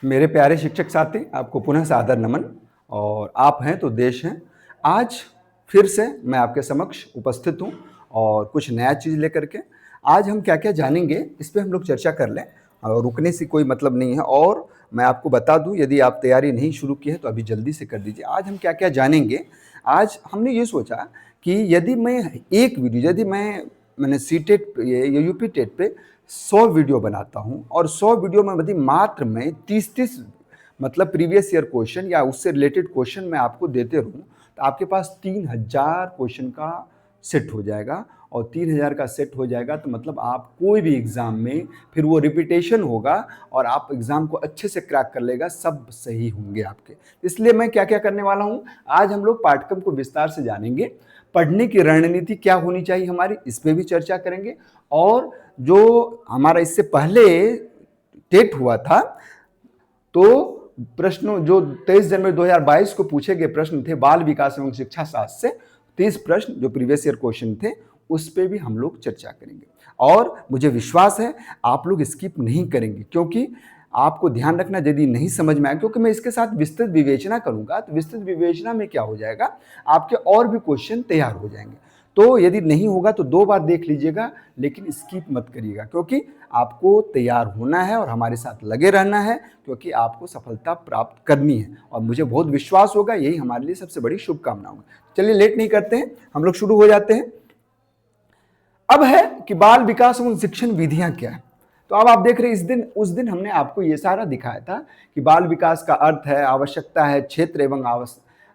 मेरे प्यारे शिक्षक साथी, आपको पुनः सादर नमन। और आप हैं तो देश हैं। आज फिर से मैं आपके समक्ष उपस्थित हूँ और कुछ नया चीज़ लेकर के। आज हम क्या क्या जानेंगे इस पे हम लोग चर्चा कर लें, और रुकने से कोई मतलब नहीं है। और मैं आपको बता दूं, यदि आप तैयारी नहीं शुरू की है तो अभी जल्दी से कर दीजिए। आज हम क्या क्या जानेंगे। आज हमने ये सोचा कि यदि मैंने सी टेट या यूपी टेट पे 100 वीडियो बनाता हूँ और 100 वीडियो में यदि मात्र मैं 30-30 मतलब प्रीवियस ईयर क्वेश्चन या उससे रिलेटेड क्वेश्चन मैं आपको देते रहूँ, तो आपके पास 3000 क्वेश्चन का सेट हो जाएगा। और 3000 का सेट हो जाएगा तो मतलब आप कोई भी एग्ज़ाम में फिर वो रिपीटेशन होगा और आप एग्ज़ाम को अच्छे से क्रैक कर लेगा, सब सही होंगे आपके। इसलिए मैं क्या क्या करने वाला हूँ, आज हम लोग पाठ्यक्रम को विस्तार से जानेंगे। पढ़ने की रणनीति क्या होनी चाहिए हमारी, इस पर भी चर्चा करेंगे। और जो हमारा इससे पहले टेट हुआ था, तो प्रश्नों जो 23 जनवरी 2022 को पूछे गए प्रश्न थे बाल विकास एवं शिक्षा शास्त्र से, 30 प्रश्न जो प्रीवियस ईयर क्वेश्चन थे, उस पे भी हम लोग चर्चा करेंगे। और मुझे विश्वास है आप लोग स्किप नहीं करेंगे, क्योंकि आपको ध्यान रखना यदि नहीं समझ में आए, क्योंकि मैं इसके साथ विस्तृत विवेचना करूंगा, तो विस्तृत विवेचना में क्या हो जाएगा, आपके और भी क्वेश्चन तैयार हो जाएंगे। तो यदि नहीं होगा तो 2 बार देख लीजिएगा, लेकिन स्किप मत करिएगा, क्योंकि आपको तैयार होना है और हमारे साथ लगे रहना है, क्योंकि आपको सफलता प्राप्त करनी है। और मुझे बहुत विश्वास होगा, यही हमारे लिए सबसे बड़ी शुभकामना होगी। चलिए लेट नहीं करते हैं, हम लोग शुरू हो जाते हैं। अब है कि बाल विकास एवं शिक्षण विधियां क्या है। तो अब आप देख रहे हैं, उस दिन हमने आपको ये सारा दिखाया था कि बाल विकास का अर्थ है, आवश्यकता है, क्षेत्र एवं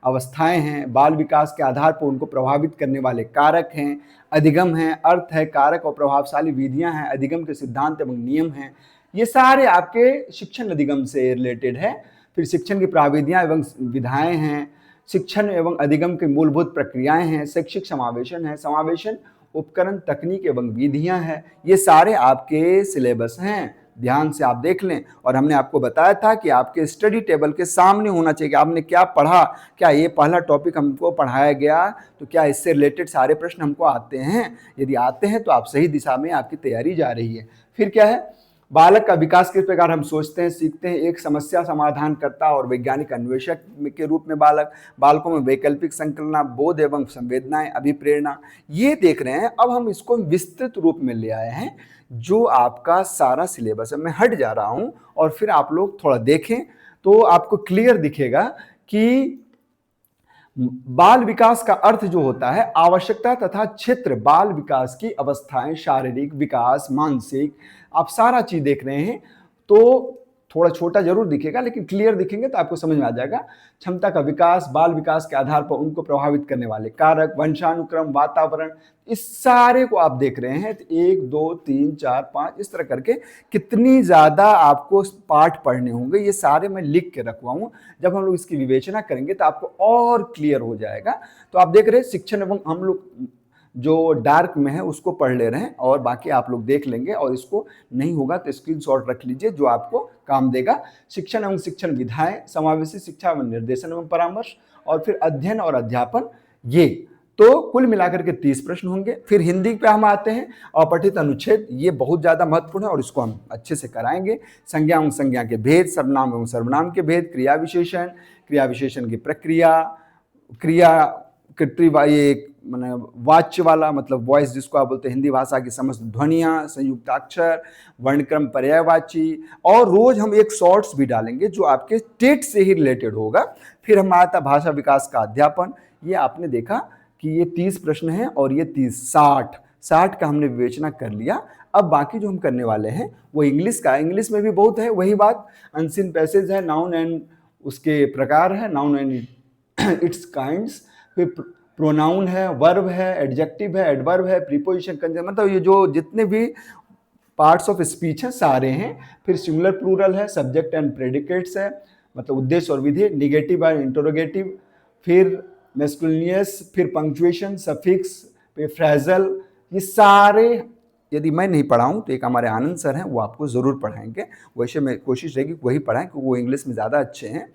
अवस्थाएं हैं, बाल विकास के आधार पर उनको प्रभावित करने वाले कारक हैं, अधिगम हैं, अर्थ है, कारक और प्रभावशाली विधियां हैं, अधिगम के सिद्धांत एवं नियम हैं। ये सारे आपके शिक्षण अधिगम से रिलेटेड है। फिर शिक्षण की प्राविधियां एवं विधाएं हैं, शिक्षण एवं अधिगम की मूलभूत प्रक्रियाएं हैं, शैक्षिक समावेशन है, समावेशन उपकरण तकनीक एवं विधियां हैं। ये सारे आपके सिलेबस हैं, ध्यान से आप देख लें। और हमने आपको बताया था कि आपके स्टडी टेबल के सामने होना चाहिए कि आपने क्या पढ़ा, क्या ये पहला टॉपिक हमको पढ़ाया गया, तो क्या इससे रिलेटेड सारे प्रश्न हमको आते हैं। यदि आते हैं तो आप सही दिशा में आपकी तैयारी जा रही है। फिर क्या है, बालक का विकास किस प्रकार हम सोचते हैं, सीखते हैं, एक समस्या समाधान करता और वैज्ञानिक अन्वेषक के रूप में बालकों में वैकल्पिक संकल्पना, बोध एवं संवेदनाएं, अभिप्रेरणा, ये देख रहे हैं। अब हम इसको विस्तृत रूप में ले आए हैं, जो आपका सारा सिलेबस है। मैं हट जा रहा हूं और फिर आप लोग थोड़ा देखें तो आपको क्लियर दिखेगा कि बाल विकास का अर्थ जो होता है, आवश्यकता तथा क्षेत्र, बाल विकास की अवस्थाएं, शारीरिक विकास, मानसिक, आप सारा चीज देख रहे हैं। तो थोड़ा छोटा जरूर दिखेगा, लेकिन क्लियर दिखेंगे तो आपको समझ में आ जाएगा। क्षमता का विकास, बाल विकास के आधार पर उनको प्रभावित करने वाले कारक, वंशानुक्रम, वातावरण, इस सारे को आप देख रहे हैं। तो 1 2 3 4 5 इस तरह करके कितनी ज्यादा आपको पाठ पढ़ने होंगे, ये सारे मैं लिख के रखवा हूं। जब हम लोग इसकी विवेचना करेंगे तो आपको और क्लियर हो जाएगा। तो आप देख रहे हैं शिक्षण एवं, हम लोग जो डार्क में है उसको पढ़ ले रहे हैं, और बाकी आप लोग देख लेंगे। और इसको नहीं होगा तो स्क्रीनशॉट रख लीजिए, जो आपको काम देगा। शिक्षण एवं शिक्षण विधाएं, समावेशी शिक्षा एवं निर्देशन एवं परामर्श, और फिर अध्ययन और अध्यापन, ये तो कुल मिलाकर के 30 प्रश्न होंगे। फिर हिंदी पे हम आते हैं, अपठित अनुच्छेद, ये बहुत ज्यादा महत्वपूर्ण है और इसको हम अच्छे से कराएंगे। संज्ञा एवं संज्ञा के भेद, सर्वनाम एवं सर्वनाम के भेद, क्रिया विशेषण, क्रिया विशेषण की प्रक्रिया, क्रिया ये मैंने वाच्य वाला मतलब वॉइस जिसको आप बोलते हैं, हिंदी भाषा की समस्त ध्वनियां, संयुक्ताक्षर, वर्णक्रम, पर्यायवाची। और रोज हम एक शॉर्ट्स भी डालेंगे जो आपके टेट से ही रिलेटेड होगा। फिर हम आता भाषा विकास का अध्यापन। ये आपने देखा कि ये 30 प्रश्न हैं और ये 60 का हमने विवेचना कर लिया। अब बाकी जो हम करने वाले हैं वो इंग्लिश का। इंग्लिश में भी बहुत है, वही बात, अनसीन पैसेज है, नाउन एंड उसके प्रकार है, नाउन एंड इट्स काइंड्स, फिर प्रोनाउन है, वर्ब है, एडजेक्टिव है, एडवर्ब है, प्रीपोजिशन, कंजंक्शन, मतलब ये जो जितने भी पार्ट्स ऑफ स्पीच हैं सारे हैं। फिर सिंगुलर प्लूरल है, सब्जेक्ट एंड प्रेडिकेट्स है, मतलब उद्देश्य और विधेय, निगेटिव और इंटरोगेटिव, फिर मैस्कुलिनियस, फिर पंक्चुएशन, सफिक्स, फिर फ्रेजल, ये सारे यदि मैं नहीं पढ़ाऊँ तो एक हमारे आनंद सर हैं, वो आपको ज़रूर पढ़ाएंगे। वैसे मैं कोशिश रहेगी वही पढ़ाएं, क्योंकि वो इंग्लिश में ज़्यादा अच्छे हैं,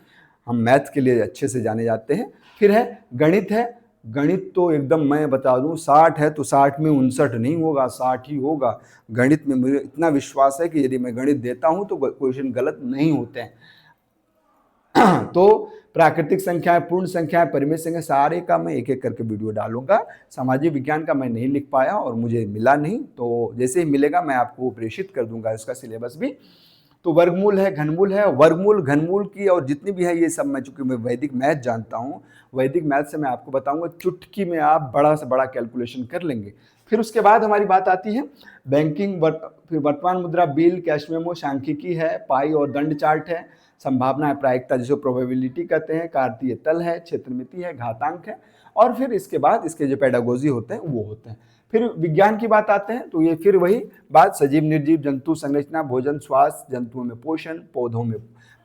हम मैथ के लिए अच्छे से जाने जाते हैं। फिर है गणित है, गणित तो एकदम मैं बता दूं 60 है तो 60 में 59 नहीं होगा, 60 ही होगा। गणित में मुझे इतना विश्वास है कि यदि मैं गणित देता हूं तो क्वेश्चन गलत नहीं होते हैं। तो प्राकृतिक संख्याएं, पूर्ण संख्याएं, परिमेय संख्या, सारे का मैं एक एक करके वीडियो डालूंगा। सामाजिक विज्ञान का मैं नहीं लिख पाया और मुझे मिला नहीं, तो जैसे ही मिलेगा मैं आपको प्रेषित कर दूंगा इसका सिलेबस भी। तो वर्गमूल है, घनमूल है, वर्गमूल घनमूल की और जितनी भी है ये सब मैं, चूंकि मैं वैदिक मैथ जानता हूँ, वैदिक मैथ से मैं आपको बताऊंगा, चुटकी में आप बड़ा से बड़ा कैलकुलेशन कर लेंगे। फिर उसके बाद हमारी बात आती है बैंकिंग, फिर वर्तमान मुद्रा, बिल, कैश मेमो, सांख्यिकी है, पाई और दंड चार्ट है, संभावना है, प्रायिकता जिसको प्रोबेबिलिटी कहते हैं, कार्तीय तल है, क्षेत्रमिति है, घातांक है, और फिर इसके बाद इसके जो पेडागोजी होते हैं वो होते हैं। फिर विज्ञान की बात आते हैं तो ये फिर वही बात, सजीव निर्जीव जंतु संरचना, भोजन, स्वास्थ्य, जंतुओं में पोषण, पौधों में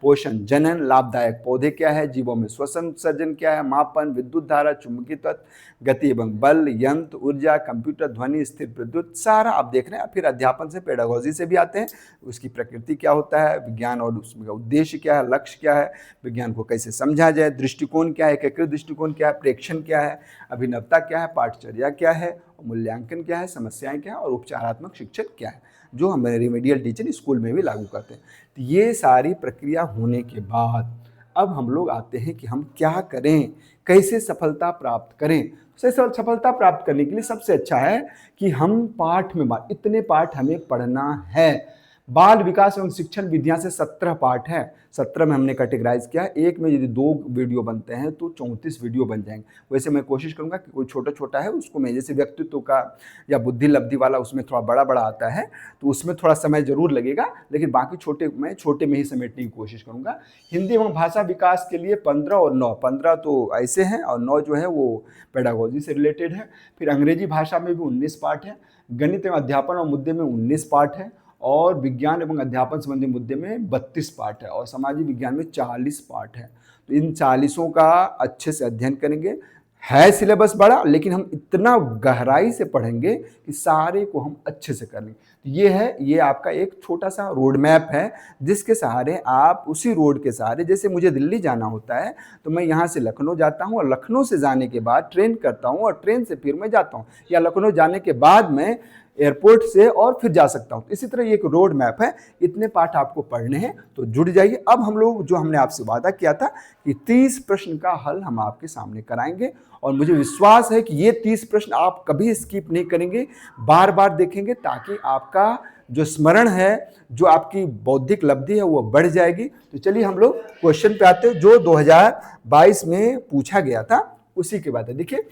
पोषण, जनन, लाभदायक पौधे क्या है, जीवों में श्वसन सर्जन क्या है, मापन, विद्युत धारा, चुंबकीय तत्व, गति एवं बल, यंत्र, ऊर्जा, कंप्यूटर, ध्वनि, स्थिर विद्युत, सारा आप देख रहे हैं। फिर अध्यापन से, पेडागोजी से भी आते हैं, उसकी प्रकृति क्या होता है, विज्ञान और उसका उद्देश्य क्या है, लक्ष्य क्या है, विज्ञान को कैसे समझा जाए, दृष्टिकोण क्या है, एकीकृत दृष्टिकोण क्या है, प्रेक्षण क्या है, अभिनवता क्या है, पाठचर्या क्या है, मूल्यांकन क्या है, समस्याएं क्या है, और उपचारात्मक शिक्षण क्या है, जो हमारे रिमेडियल टीचर स्कूल में भी लागू करते हैं। तो ये सारी प्रक्रिया होने के बाद अब हम लोग आते हैं कि हम क्या करें, कैसे सफलता प्राप्त करें। सफलता प्राप्त करने के लिए सबसे अच्छा है कि हम पाठ में इतने पाठ हमें पढ़ना है। बाल विकास एवं शिक्षण विधियां से 17 पाठ है, 17 में हमने कैटेगराइज किया। एक में यदि 2 वीडियो बनते हैं तो 34 वीडियो बन जाएंगे। वैसे मैं कोशिश करूंगा कि कोई छोटा छोटा है उसको मैं, जैसे व्यक्तित्व का या बुद्धि लब्धि वाला, उसमें थोड़ा बड़ा बड़ा आता है तो उसमें थोड़ा समय जरूर लगेगा, लेकिन बाकी छोटे में ही समेटने की कोशिश करूंगा। हिंदी एवं भाषा विकास के लिए 15 और 9, 15 तो ऐसे हैं और 9 जो है वो पेडागोजी से रिलेटेड है। फिर अंग्रेजी भाषा में भी 19 पाठ है, गणित एवं अध्यापन और मुद्दे में 19 पाठ है, और विज्ञान एवं अध्यापन संबंधी मुद्दे में 32 पाठ है, और सामाजिक विज्ञान में 40 पाठ है। तो इन 40 का अच्छे से अध्ययन करेंगे। है सिलेबस बड़ा, लेकिन हम इतना गहराई से पढ़ेंगे कि सारे को हम अच्छे से कर लेंगे। तो ये आपका एक छोटा सा रोड मैप है, जिसके सहारे आप उसी रोड के सहारे, जैसे मुझे दिल्ली जाना होता है तो मैं यहाँ से लखनऊ जाता हूँ, और लखनऊ से जाने के बाद ट्रेन करता हूँ, और ट्रेन से फिर मैं जाता हूँ, या लखनऊ जाने के बाद मैं एयरपोर्ट से और फिर जा सकता हूँ। इसी तरह ये एक रोड मैप है। इतने पाठ आपको पढ़ने हैं, तो जुड़ जाइए। अब हम लोग, जो हमने आपसे वादा किया था कि 30 प्रश्न का हल हम आपके सामने कराएंगे, और मुझे विश्वास है कि ये 30 प्रश्न आप कभी स्किप नहीं करेंगे, बार बार देखेंगे, ताकि आपका जो स्मरण है, जो आपकी बौद्धिक लब्धि है, वो बढ़ जाएगी। तो चलिए हम लोग क्वेश्चन पे आते हैं, जो 2022 में पूछा गया था उसी के बाद है। देखिए,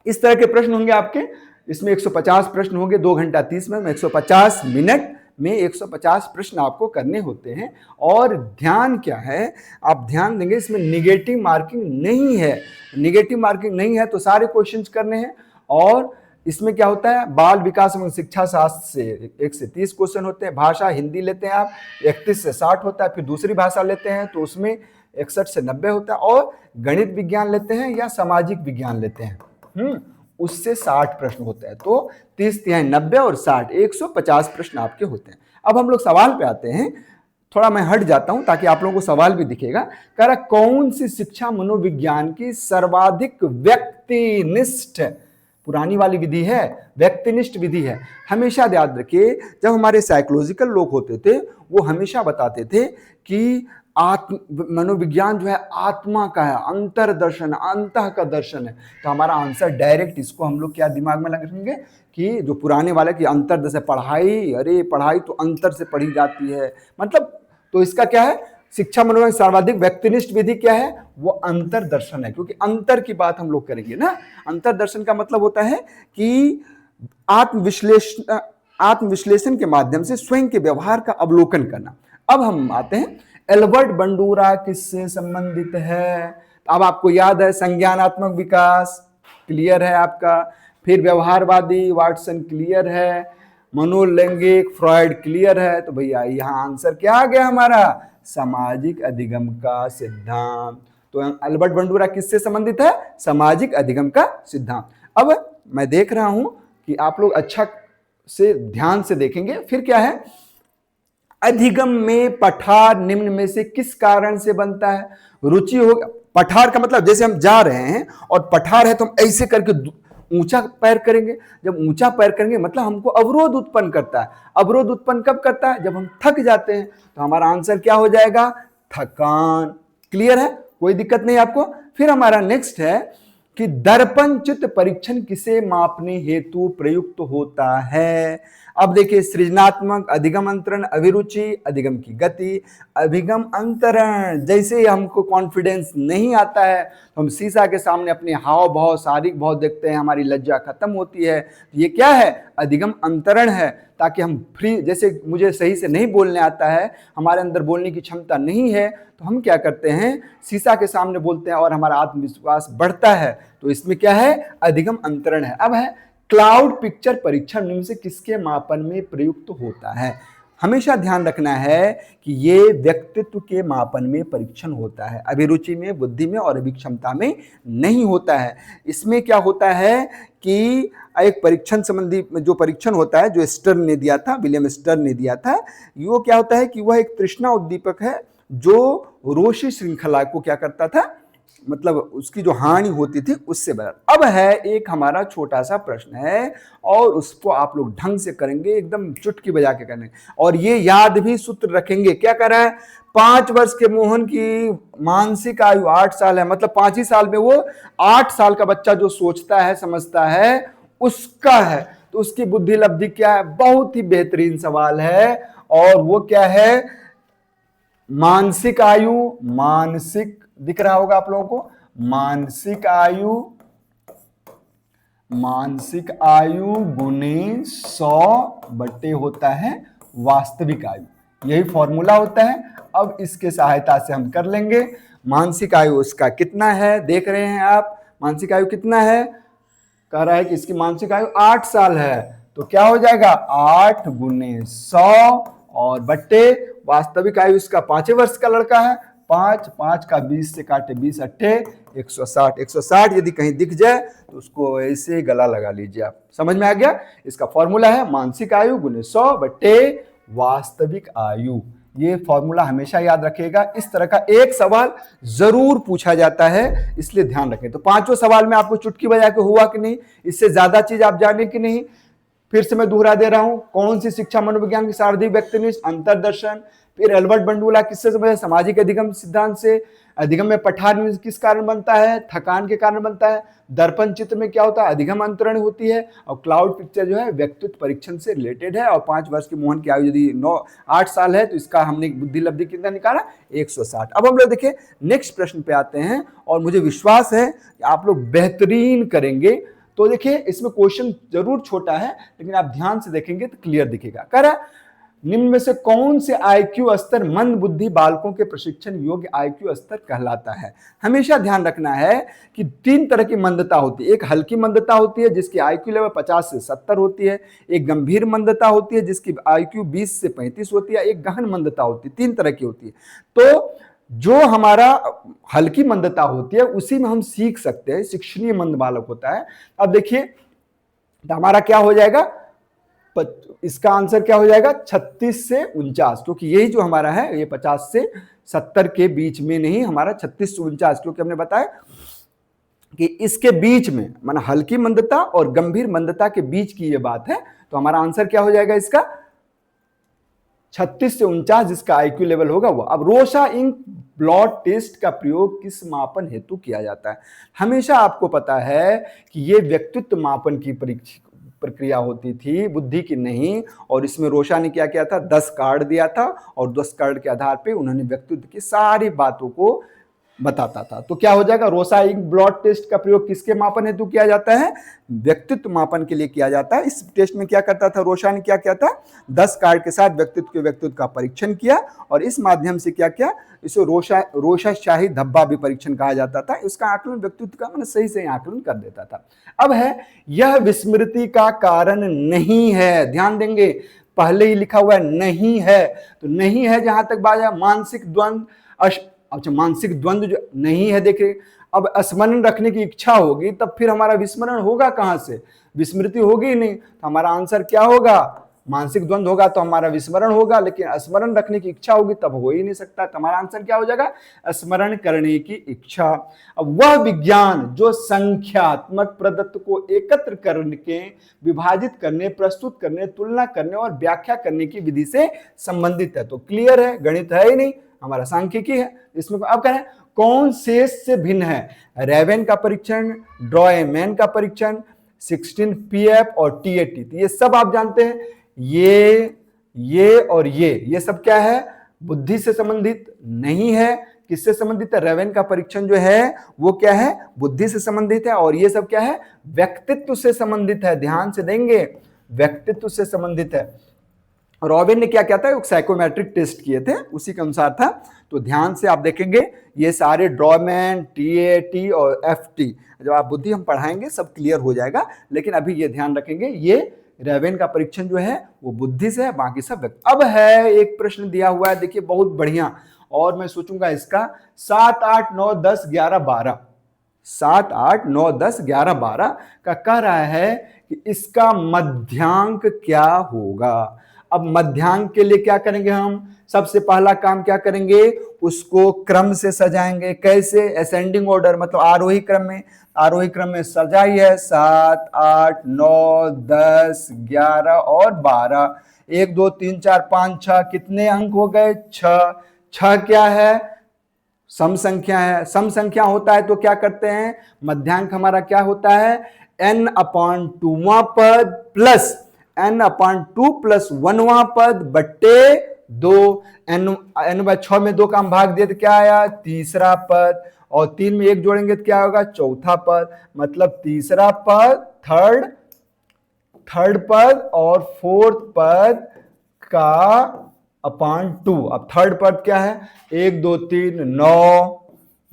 इस तरह के प्रश्न होंगे आपके। इसमें 150 प्रश्न होंगे, 2 घंटा 30 मिनट में, 150 मिनट में 150 प्रश्न आपको करने होते हैं। और ध्यान क्या है, आप ध्यान देंगे, इसमें निगेटिव मार्किंग नहीं है। निगेटिव मार्किंग नहीं है तो सारे क्वेश्चंस करने हैं। और इसमें क्या होता है, बाल विकास एवं शिक्षा शास्त्र से 1 से 30 क्वेश्चन होते हैं। भाषा हिंदी लेते हैं आप, 31 से 60 होता है। फिर दूसरी भाषा लेते हैं तो उसमें 61 से 90 होता है। और गणित विज्ञान लेते हैं या सामाजिक विज्ञान लेते हैं, उससे 60 प्रश्न होते हैं। तो 30 तिहाई 90 और 60, 150 प्रश्न आपके होते हैं। अब हम लोग सवाल पे आते हैं। थोड़ा मैं हट जाता हूं ताकि आप लोगों को सवाल भी दिखेगा। कह रहा, कौन सी शिक्षा मनोविज्ञान की सर्वाधिक व्यक्तिनिष्ठ, पुरानी वाली विधि है, व्यक्तिनिष्ठ विधि है। हमेशा याद रखिए, जब हमारे साइकोलॉजिकल लोग होते थे वो हमेशा बताते थे कि मनोविज्ञान जो है आत्मा का है, अंतर्दर्शन, अंतः का दर्शन है। तो हमारा आंसर डायरेक्ट, इसको हम लोग क्या दिमाग में रखेंगे कि जो पुराने वाले की अंतर्दर्शन, पढ़ाई, अरे पढ़ाई तो अंतर से पढ़ी जाती है, मतलब, तो इसका क्या है, शिक्षा मनोविज्ञान सर्वाधिक व्यक्तिनिष्ठ विधि क्या है, वो अंतर्दर्शन है। क्योंकि अंतर की बात हम लोग करेंगे ना। अंतर्दर्शन का मतलब होता है कि आत्मविश्लेषण के माध्यम से स्वयं के व्यवहार का अवलोकन करना। अब हम आते हैं, एल्बर्ट बंडूरा किससे संबंधित है। अब आपको याद है, संज्ञानात्मक विकास क्लियर है आपका, फिर व्यवहारवादी वाटसन क्लियर है, मनोलैंगिक फ्रॉयड क्लियर है। तो भैया यहाँ आंसर क्या आ गया हमारा, सामाजिक अधिगम का सिद्धांत। तो एल्बर्ट बंडूरा किससे संबंधित है, सामाजिक अधिगम का सिद्धांत। अब मैं देख रहा हूं कि आप लोग अच्छा से ध्यान से देखेंगे। फिर क्या है, अधिगम में पठार निम्न में से किस कारण से बनता है? रुचि हो, पठार का मतलब जैसे हम जा रहे हैं और पठार है तो हम ऐसे करके ऊंचा पैर करेंगे। जब ऊंचा पैर करेंगे मतलब हमको अवरोध उत्पन्न करता है। अवरोध उत्पन्न कब करता है? जब हम थक जाते हैं। तो हमारा आंसर क्या हो जाएगा? थकान। क्लियर है, कोई दिक्कत नहीं आपको। फिर हमारा नेक्स्ट है कि दर्पण चित्त परीक्षण किसे मापने हेतु प्रयुक्त होता है? अब देखिए, सृजनात्मक, अधिगम अंतरण, अभिरुचि, अधिगम की गति, अभिगम अंतरण। जैसे ही हमको कॉन्फिडेंस नहीं आता है तो हम शीशा के सामने अपने हाव भाव, शारीरिक भाव देखते हैं, हमारी लज्जा खत्म होती है। ये क्या है? अधिगम अंतरण है, ताकि हम फ्री, जैसे मुझे सही से नहीं बोलने आता है, हमारे अंदर बोलने की क्षमता नहीं है, तो हम क्या करते हैं? शीशा के सामने बोलते हैं और हमारा आत्मविश्वास बढ़ता है। तो इसमें क्या है? अधिगम अंतरण है। अब है क्लाउड पिक्चर परीक्षण निम्न से किसके मापन में प्रयुक्त होता है? हमेशा ध्यान रखना है कि ये व्यक्तित्व के मापन में परीक्षण होता है, अभिरुचि में, बुद्धि में और अभिक्षमता में नहीं होता है। इसमें क्या होता है कि एक परीक्षण संबंधी जो परीक्षण होता है, जो स्टर्न ने दिया था, विलियम स्टर्न ने दिया था, वो क्या होता है कि वह एक तृष्णा उद्दीपक है जो रोशी श्रृंखला को क्या करता था, मतलब उसकी जो हानि होती थी उससे बना। अब है एक हमारा छोटा सा प्रश्न है और उसको आप लोग ढंग से करेंगे, एकदम चुटकी बजा के करेंगे और ये याद भी सूत्र रखेंगे। क्या कर रहा है? 5 वर्ष के मोहन की मानसिक आयु 8 साल है, मतलब 5 ही साल में वो 8 साल का बच्चा जो सोचता है, समझता है, उसका है। तो उसकी बुद्धि लब्धि क्या है? बहुत ही बेहतरीन सवाल है और वो क्या है? मानसिक आयु, मानसिक दिख रहा होगा आप लोगों को, मानसिक आयु, मानसिक आयु गुने 100 बटे होता है वास्तविक आयु। यही फॉर्मूला होता है। अब इसके सहायता से हम कर लेंगे। मानसिक आयु उसका कितना है? देख रहे हैं आप, मानसिक आयु कितना है? कह रहा है कि इसकी मानसिक आयु 8 साल है। तो क्या हो जाएगा? 8 गुने 100 और बट्टे वास्तविक आयु इसका 5 वर्ष का लड़का है। 5 का 20 से काटे 20 अट्ठे 160। 160 यदि कहीं दिख जाए तो उसको ऐसे गला लगा लीजिए आप। समझ में आ गया? इसका फॉर्मूला है मानसिक आयु गुने 100 बट्टे वास्तविक आयु। ये फॉर्मूला हमेशा याद रखिएगा। इस तरह का एक सवाल जरूर पूछा जाता है, इसलिए ध्यान रखें। तो 5वें सवाल में आपको चुटकी बजा के हुआ कि नहीं, इससे ज्यादा चीज आप जाने की नहीं। फिर से मैं दोहरा दे रहा हूं, कौन सी शिक्षा मनोविज्ञान की सार्वधिक व्यक्तिनिष्ठ, अंतरदर्शन। फिर एल्बर्ट बंडूला किससे समझे? सामाजिक अधिगम सिद्धांत से। अधिगम में पठार किस कारण बनता है? थकान के कारण बनता है। दर्पण चित्र में क्या होता है? अधिगम अंतरण होती है। और क्लाउड पिक्चर जो है व्यक्तित्व परीक्षण से रिलेटेड है। और 5 वर्ष की मोहन की आयु यदि 8 साल है तो इसका हमने बुद्धि लब्धि कितना निकाला? 160। अब हम लोग देखिए नेक्स्ट प्रश्न पे आते हैं और मुझे विश्वास है कि आप लोग बेहतरीन करेंगे। तो देखिए इसमें क्वेश्चन जरूर छोटा है लेकिन आप ध्यान से देखेंगे तो क्लियर दिखेगा। कह रहा है निम्न में से कौन से आईक्यू स्तर मंद बुद्धि बालकों के प्रशिक्षण योग्य आईक्यू स्तर कहलाता है? हमेशा ध्यान रखना है कि 3 तरह की मंदता होती है। एक हल्की मंदता होती है जिसकी आईक्यू लेवल 50 से 70 होती है। एक गंभीर मंदता होती है जिसकी आईक्यू 20 से 35 होती है। एक गहन मंदता होती है। 3 तरह की होती है। तो जो हमारा हल्की मंदता होती है उसी में हम सीख सकते हैं, शिक्षणीय मंद बालक होता है। अब देखिए तो हमारा क्या हो जाएगा? इसका आंसर क्या हो जाएगा? 36 से 49, क्योंकि यही जो हमारा है ये 50 से 70 के बीच में नहीं, हमारा 36 से 49, क्योंकि हमने बताया कि इसके बीच में, माना हल्की मंदता और गंभीर मंदता के बीच की ये बात है। तो हमारा आंसर क्या हो जाएगा इसका? 36 से 49 जिसका आईक्यू लेवल होगा वो। अब रोशा इंक ब्लड टेस्ट का प्रयोग किस मापन हेतु किया जाता है? हमेशा आपको पता है कि ये व्यक्तित्व मापन की प्रक्रिया होती थी, बुद्धि की नहीं। और इसमें रोशा ने क्या किया था? 10 कार्ड दिया था और 10 कार्ड के आधार पे उन्होंने व्यक्तित्व की सारी बातों को बताता था। तो क्या हो जाएगा? रोशा इंक ब्लड टेस्ट का प्रयोग किसके मापन हेतु किया जाता है? व्यक्तित्व मापन के लिए किया जाता है। इस टेस्ट में क्या करता था रोशा ने? क्या किया था? 10 कार्ड के साथ व्यक्तित्व का परीक्षण किया और इस माध्यम से क्या किया? इसे रोशा शाही धब्बा भी परीक्षण कहा जाता था। इसका आकलन व्यक्तित्व का मतलब सही आकलन कर देता था। अब है यह विस्मृति का कारण नहीं है। ध्यान देंगे, पहले ही लिखा हुआ है नहीं है। तो नहीं है जहां तक बात है मानसिक द्वंद, अच्छा मानसिक द्वंद्व जो नहीं है, देखिए अब स्मरण रखने की इच्छा होगी तब फिर हमारा विस्मरण होगा कहां से? विस्मृति होगी ही नहीं। तो हमारा आंसर क्या होगा? मानसिक द्वंद्व होगा तो हमारा विस्मरण होगा, लेकिन स्मरण रखने की इच्छा होगी तब हो ही नहीं सकता। तो हमारा आंसर क्या हो जाएगा? स्मरण करने की इच्छा। अब वह विज्ञान जो संख्यात्मक प्रदत्त को एकत्र करके विभाजित करने, प्रस्तुत करने, तुलना करने और व्याख्या करने की विधि से संबंधित है। तो क्लियर है, गणित है ही नहीं, हमारा सांख्यिकी है। इसमें अब कह रहे हैं कौन शेष से भिन्न है? रेवेन का परीक्षण, ड्रॉयमैन का परीक्षण, 16 पीएफ और टीएटी, तो ये सब आप जानते हैं। ये और ये सब क्या है? बुद्धि से संबंधित नहीं है। किससे संबंधित है? रेवेन का परीक्षण जो है वो क्या है? बुद्धि से संबंधित है। और ये सब क्या है? व्यक्तित्व से संबंधित है। ध्यान से देंगे, व्यक्तित्व से संबंधित है। रॉबिन ने क्या था? साइकोमेट्रिक टेस्ट किए थे, उसी के अनुसार था। तो ध्यान से आप देखेंगे ये सारे ड्रॉयमैन, टीएटी और एफटी, जब आप बुद्धि हम पढ़ाएंगे सब क्लियर हो जाएगा। लेकिन अभी ये ध्यान रखेंगे, ये रेवेन का परीक्षण जो है वो बुद्धि से है, बाकी सब व्यक्ति। अब है एक प्रश्न दिया हुआ है, देखिए बहुत बढ़िया, और मैं सोचूंगा इसका 7, 8, 9, 10, 11, 12, 7, 8, 9, 10, 11, 12 का कह रहा है कि इसका मध्यांक क्या होगा। अब मध्यांक के लिए क्या करेंगे हम? सबसे पहला काम क्या करेंगे? उसको क्रम से सजाएंगे। कैसे? असेंडिंग ऑर्डर, मतलब आरोही क्रम में। आरोही क्रम में सजाई है 7, 8, 9, 10, 11 और 12। 1, 2, 3, 4, 5, 6, कितने अंक हो गए? 6। 6 क्या है? सम संख्या है। सम संख्या होता है तो क्या करते हैं? मध्यांक हमारा क्या होता है? n/2वां पद प्लस n/2 प्लस 1वां पद बट्टे 2। n/6 में 2 का हम भाग दिए तो क्या आया? तीसरा पद। और 3 में 1 जोड़ेंगे तो क्या होगा? चौथा पद। मतलब तीसरा पद, थर्ड पद और फोर्थ पद का अपॉन 2। अब थर्ड पद क्या है? 1, 2, 3, 9।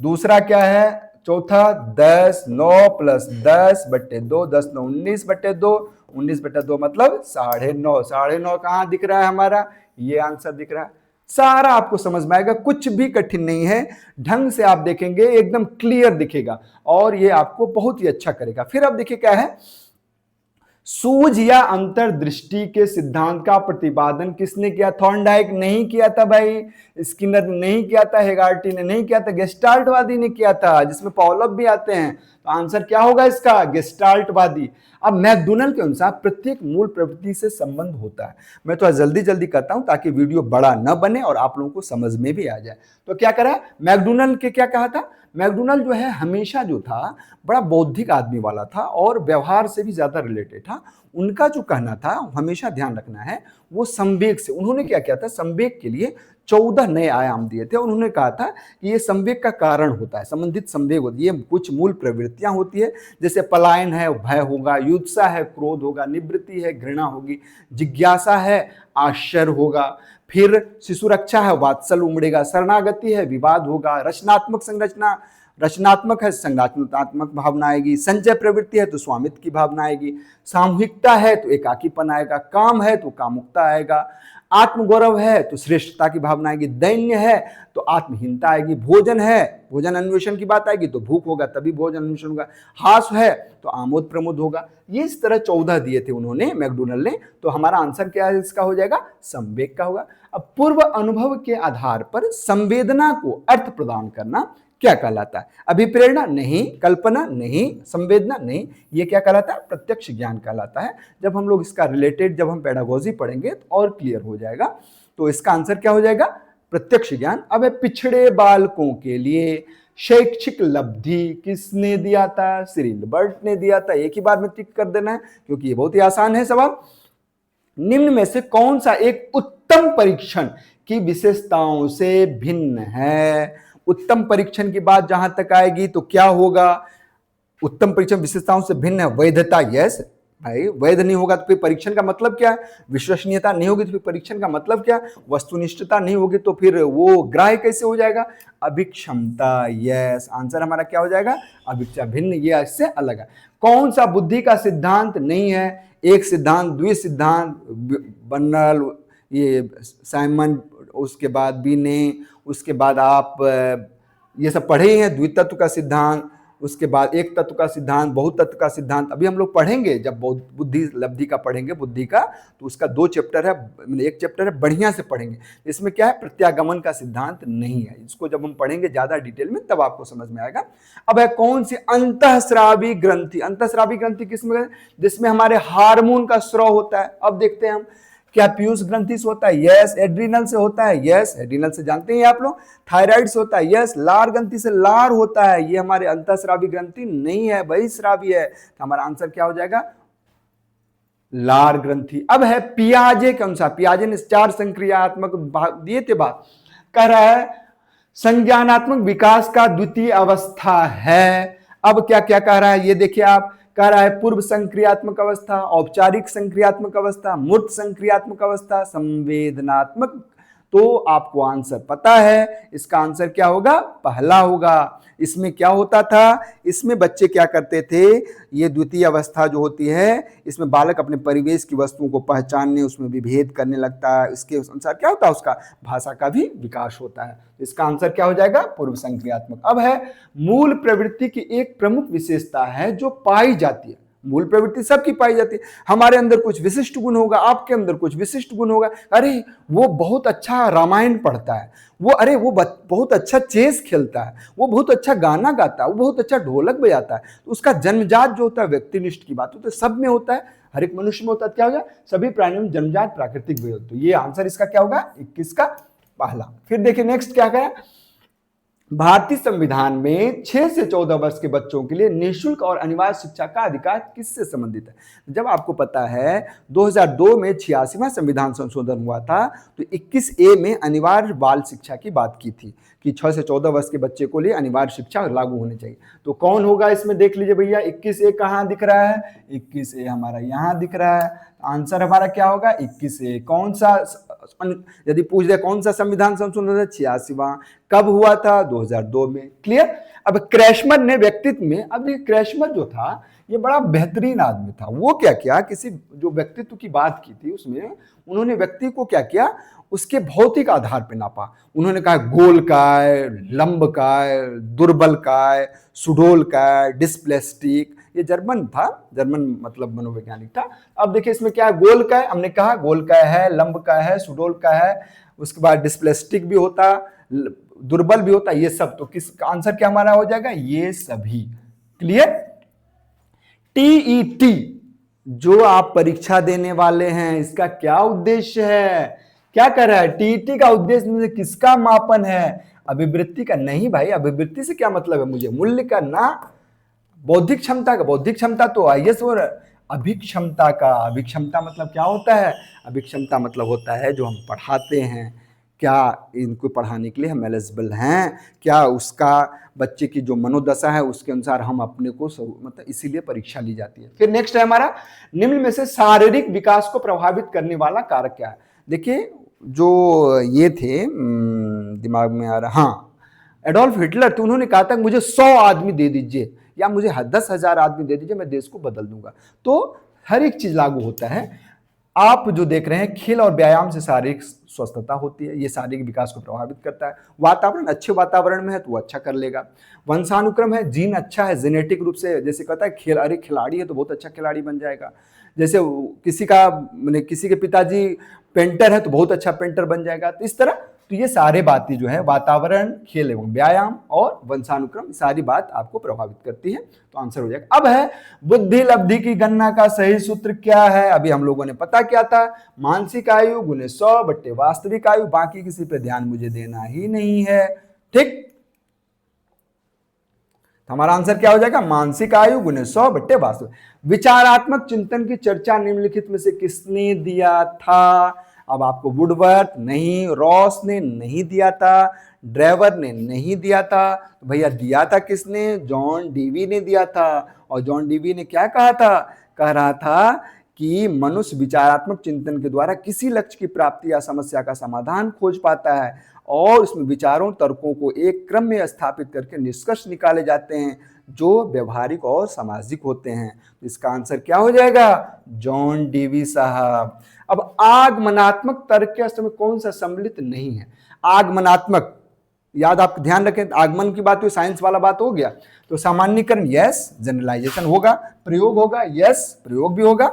दूसरा क्या है? चौथा 10। 9 प्लस 10 बट्टे 2, 10 9 19 बट्टे 2, 19 बट्टे 2 मतलब 9.5। 9.5 कहाँ दिख रहा है हमारा? ये आंसर दिख रहा है। सारा आपको समझ में आएगा, कुछ भी कठिन नहीं है। ढंग से आप देखेंगे एकदम क्लियर दिखेगा और ये आपको बहुत ही अच्छा करेगा। फिर अब देखिए क्या है, सूझ या अंतर्दृष्टि के सिद्धांत का प्रतिपादन किसने किया? थॉर्नडाइक नहीं किया था भाई, स्किनर ने नहीं किया था, हेगार्टी ने नहीं किया था, गेस्टाल्टवादी ने किया था, जिसमें पॉवलोव भी आते हैं। तो आंसर क्या होगा इसका? गेस्टाल्टवादी। अब मैकडोनल्ड के अनुसार प्रत्येक मूल प्रवृत्ति से संबंध होता है। मैं तो जल्दी जल्दी करता हूं ताकि वीडियो बड़ा न बने और आप लोगों को समझ में भी आ जाए। तो क्या करा मैकडोनल्ड के? क्या कहा था? मैकडोनल्ड जो है हमेशा जो था बड़ा बौद्धिक आदमी वाला था और व्यवहार से भी ज्यादा रिलेटेड था। उनका जो कहना था, हमेशा ध्यान रखना है, वो संवेग से। उन्होंने क्या किया था? संवेग के लिए 14 नए आयाम दिए थे। उन्होंने कहा था कि ये संवेग का कारण होता है, संबंधित संवेग होती है, ये कुछ मूल प्रवृत्तियां होती है, जैसे पलायन है भय होगा, युत्सा है क्रोध होगा, निवृत्ति है घृणा होगी, जिज्ञासा है आश्चर्य होगा, फिर शिशु रक्षा है वात्सल उमड़ेगा, शरणागति है विवाद होगा, रचनात्मक है संरचनात्मक भावना आएगी, संचय प्रवृत्ति है तो स्वामित्व की भावना आएगी, सामूहिकता है तो एकाकीपन आएगा, काम है तो कामुकता आएगा, आत्मगौरव है तो श्रेष्ठता की भावना आएगी, दैन्य है तो आत्महीनता आएगी, भोजन है भोजन अन्वेषण की बात आएगी तो भूख होगा तभी भोजन अन्वेषण होगा, हास है तो आमोद प्रमोद होगा। ये इस तरह 14 दिए थे उन्होंने, मैकडोनल्ड ने। तो हमारा आंसर क्या है इसका? हो जाएगा संवेग का होगा। अब पूर्व अनुभव के आधार पर संवेदना को अर्थ प्रदान करना क्या कहलाता है? अभिप्रेरणा नहीं, कल्पना नहीं, संवेदना नहीं, ये क्या कहलाता है? प्रत्यक्ष ज्ञान कहलाता है। जब हम लोग इसका रिलेटेड जब हम पेडागोजी पढ़ेंगे तो और क्लियर हो जाएगा। तो इसका आंसर क्या हो जाएगा? प्रत्यक्ष ज्ञान। अब पिछड़े बालकों के लिए शैक्षिक लब्धि किसने दिया था? सिरिल बर्ट ने दिया था। एक ही बार में टिक कर देना है क्योंकि ये बहुत ही आसान है सवाल। निम्न में से कौन सा एक उत्तम परीक्षण की विशेषताओं से भिन्न है? उत्तम परीक्षण की बात जहां तक आएगी तो क्या होगा? उत्तम परीक्षण विशेषताओं से भिन्न है। वैधता, यस भाई, वैध नहीं होगा तो फिर परीक्षण का मतलब क्या है? विश्वसनीयता नहीं होगी तो फिर परीक्षण का मतलब क्या? वस्तुनिष्ठता नहीं होगी तो फिर वो ग्राह्य कैसे हो जाएगा? अभिक्षमता, यस, आंसर हमारा क्या हो जाएगा? अभिक्षा। भिन्न, ये इससे अलग है। कौन सा बुद्धि का सिद्धांत नहीं है? एक सिद्धांत, द्वि सिद्धांत, बर्नल, ये साइमन, उसके बाद बीने, उसके बाद आप ये सब पढ़े ही हैं, द्वितत्व का सिद्धांत, उसके बाद एक तत्व का सिद्धांत, बहुत तत्व का सिद्धांत अभी हम लोग पढ़ेंगे। जब बुद्धि लब्धि का पढ़ेंगे, बुद्धि का, तो उसका 2 चैप्टर है, एक चैप्टर है, बढ़िया से पढ़ेंगे। इसमें क्या है, प्रत्यागमन का सिद्धांत नहीं है। इसको जब हम पढ़ेंगे ज्यादा डिटेल में तब आपको समझ में आएगा। अब है कौन सी, अंतःस्रावी ग्रंथि। अंतःस्रावी ग्रंथि किसमें, जिसमें हमारे हार्मोन का स्राव होता है। अब देखते हैं हम, क्या पीयूष ग्रंथि से होता है? यस। एड्रिनल से होता है? यस। एड्रिनल से जानते हैं आप लोग। थायराइड से होता है? यस। लार ग्रंथि से लार होता है। ये हमारे अंतःस्रावी ग्रंथि नहीं है, बहिःस्रावी है। तो हमारा आंसर क्या हो जाएगा? लार ग्रंथि। अब है पियाजे के अनुसार, पियाजे ने 4 संक्रियात्मक भाग दिए थे बात, कह रहा है संज्ञानात्मक विकास का द्वितीय अवस्था है। अब क्या क्या कह रहा है ये देखिए आप, कह रहा है पूर्व संक्रियात्मक अवस्था, औपचारिक संक्रियात्मक अवस्था, मूर्त संक्रियात्मक अवस्था, संवेदनात्मक। तो आपको आंसर पता है, इसका आंसर क्या होगा? पहला होगा। इसमें क्या होता था, इसमें बच्चे क्या करते थे, ये द्वितीय अवस्था जो होती है, इसमें बालक अपने परिवेश की वस्तुओं को पहचानने, उसमें विभेद करने लगता है। इसके अनुसार क्या होता है, उसका भाषा का भी विकास होता है। इसका आंसर क्या हो जाएगा? पूर्व संक्रियात्मक। अब है मूल प्रवृत्ति की एक प्रमुख विशेषता है जो पाई जाती है। मूल प्रवृत्ति सबकी पाई जाती है। हमारे अंदर कुछ विशिष्ट गुण होगा, आपके अंदर कुछ विशिष्ट गुण होगा। अरे वो बहुत अच्छा रामायण पढ़ता है, वो बहुत अच्छा चेस खेलता है, वो बहुत अच्छा गाना गाता है, वो बहुत अच्छा ढोलक बजाता है। तो उसका जन्मजात जो होता है, व्यक्तिनिष्ठ की बात होती है, सब में होता है, हर एक मनुष्य में होता है। क्या होगा? सभी प्राणियों में जन्मजात प्राकृतिक भेद। तो ये आंसर इसका क्या होगा? 21 का पहला। फिर देखिए नेक्स्ट क्या कहा, भारतीय संविधान में 6 से 14 वर्ष के बच्चों के लिए निःशुल्क और अनिवार्य शिक्षा का अधिकार किससे संबंधित है? जब आपको पता है 2002 में 86वां संविधान संशोधन हुआ था, तो 21A में अनिवार्य बाल शिक्षा की बात की थी कि 6 से 14 वर्ष के बच्चे को लिए अनिवार्य शिक्षा लागू होनी चाहिए। तो कौन होगा इसमें, देख लीजिए भैया, 21A कहाँ दिख रहा है? 21A हमारा यहाँ दिख रहा है। आंसर हमारा क्या होगा? 21A। कौन सा, यदि पूछ दे कौन सा संविधान संशोधन, 86वां, कब हुआ था? 2002 में। क्लियर। अब क्रैशमर ने व्यक्तित्व में, अब ये क्रैशमर जो था ये बड़ा बेहतरीन आदमी था। वो क्या किया, किसी जो व्यक्तित्व की बात की थी उसमें उन्होंने व्यक्ति को क्या किया, उसके भौतिक आधार पर नापा। उन्होंने कहा गोल काय, लंब काय, दुर्बल काय, सुडोल काय, डिस्प्लेस्टिक। ये जर्मन था, जर्मन मतलब मनोवैज्ञानिक था। अब देखिए इसमें क्या है, गोल का है, हमने कहा गोल का है, लंब का है, सुडोल का है, उसके बाद डिस्प्लेस्टिक भी होता, दुर्बल भी होता, ये सब। तो किस आंसर क्या हमारा हो जाएगा? ये सभी। क्लियर। टीईटी जो आप परीक्षा देने वाले हैं, इसका क्या उद्देश्य है? क्या कर रहा है? टीईटी का उद्देश्य किसका मापन है? अभिवृत्ति का नहीं भाई, अभिवृत्ति से क्या मतलब है मुझे, मूल्य का ना, बौद्धिक क्षमता का। बौद्धिक क्षमता तो आईएएस और अभिक्षमता का। अभिक्षमता मतलब क्या होता है? अभिक्षमता मतलब होता है जो हम पढ़ाते हैं, क्या इनको पढ़ाने के लिए हम एलिजिबल हैं, क्या उसका बच्चे की जो मनोदशा है उसके अनुसार हम अपने को मतलब इसीलिए परीक्षा ली जाती है। फिर नेक्स्ट है हमारा, निम्न में से शारीरिक विकास को प्रभावित करने वाला कारक क्या है? देखिए जो ये थे दिमाग में आ रहा, हाँ, एडोल्फ हिटलर, तो उन्होंने कहा था मुझे 100 आदमी दे दीजिए या मुझे 10,000 आदमी दे दीजिए, मैं देश को बदल दूंगा। तो हर एक चीज लागू होता है। आप जो देख रहे हैं, खेल और व्यायाम से शारीरिक स्वस्थता होती है, ये शारीरिक विकास को प्रभावित करता है। वातावरण, अच्छे वातावरण में है तो वो अच्छा कर लेगा। वंशानुक्रम है, जीन अच्छा है, जेनेटिक रूप से, जैसे कहता है खेल, अरे खिलाड़ी है तो बहुत अच्छा खिलाड़ी बन जाएगा। जैसे किसी का मैंने किसी के पिताजी पेंटर है तो बहुत अच्छा पेंटर बन जाएगा। तो इस तरह तो ये सारे बातें जो है, वातावरण, खेल एवं व्यायाम और वंशानुक्रम, सारी बात आपको प्रभावित करती है। तो आंसर हो जाएगा। अब है बुद्धि लब्धि की गणना का सही सूत्र क्या है? अभी हम लोगों ने पता क्या था, मानसिक आयु गुने 100 बट्टे वास्तविक आयु। बाकी किसी पे ध्यान मुझे देना ही नहीं है, ठीक। तो हमारा आंसर क्या हो जाएगा? मानसिक आयु गुने 100 बट्टे वास्तविक। विचारात्मक चिंतन की चर्चा निम्नलिखित में से किसने दिया था? अब आपको वुडवर्थ नहीं, रॉस ने नहीं दिया था, ड्राइवर ने नहीं दिया था, तो भैया दिया था किसने? जॉन डीवी ने दिया था। और जॉन डीवी ने क्या कहा था? कह रहा था कि मनुष्य विचारात्मक चिंतन के द्वारा किसी लक्ष्य की प्राप्ति या समस्या का समाधान खोज पाता है और उसमें विचारों, तर्कों को एक क्रम में स्थापित करके निष्कर्ष निकाले जाते हैं जो व्यवहारिक और सामाजिक होते हैं। इसका आंसर क्या हो जाएगा? जॉन डीवी साहब। अब आगमनात्मक तर्क के अस्त्र में कौन सा सम्मिलित नहीं है? आगमनात्मक याद आप ध्यान रखें, आगमन की बात हुई, साइंस वाला बात हो गया। तो सामान्यीकरण यस, जनरलाइजेशन होगा, प्रयोग होगा यस, प्रयोग भी होगा,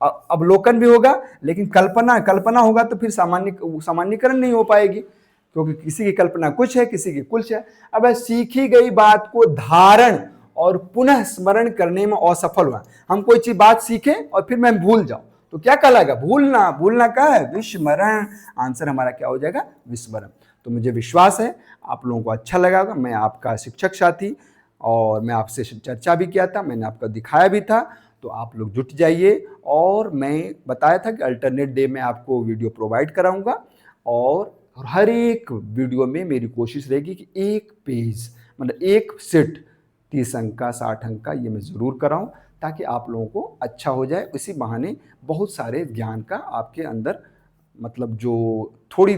अवलोकन भी होगा, लेकिन कल्पना कल्पना होगा तो फिर सामान्यीकरण नहीं हो पाएगी, क्योंकि किसी की कल्पना कुछ है, किसी की कुछ है। अब सीखी गई बात को धारण और पुनः स्मरण करने में असफल हुआ, हम कोई चीज बात सीखें और फिर मैं भूल जाऊं तो क्या कहलाएगा? भूलना। भूलना क्या है? विस्मरण। आंसर हमारा क्या हो जाएगा? विस्मरण। तो मुझे विश्वास है आप लोगों को अच्छा लगा होगा। मैं आपका शिक्षक साथी, और मैं आपसे चर्चा भी किया था, मैंने आपको दिखाया भी था, तो आप लोग जुट जाइए। और मैं बताया था कि अल्टरनेट डे में आपको वीडियो प्रोवाइड कराऊंगा, और हर एक वीडियो में मेरी कोशिश रहेगी कि एक पेज, मतलब एक सेट 30 अंक का, 60 अंक का, ये मैं ज़रूर कराऊं, ताकि आप लोगों को अच्छा हो जाए। इसी बहाने बहुत सारे ज्ञान का आपके अंदर, मतलब जो थोड़ी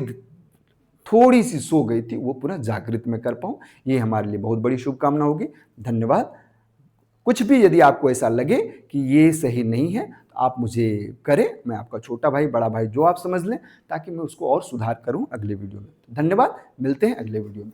थोड़ी सी सो गई थी, वो पुनः जागृत में कर पाऊं। ये हमारे लिए बहुत बड़ी शुभकामना होगी। धन्यवाद। कुछ भी यदि आपको ऐसा लगे कि ये सही नहीं है तो आप मुझे करें, मैं आपका छोटा भाई, बड़ा भाई, जो आप समझ लें, ताकि मैं उसको और सुधार करूं अगले वीडियो में। धन्यवाद, मिलते हैं अगले वीडियो में।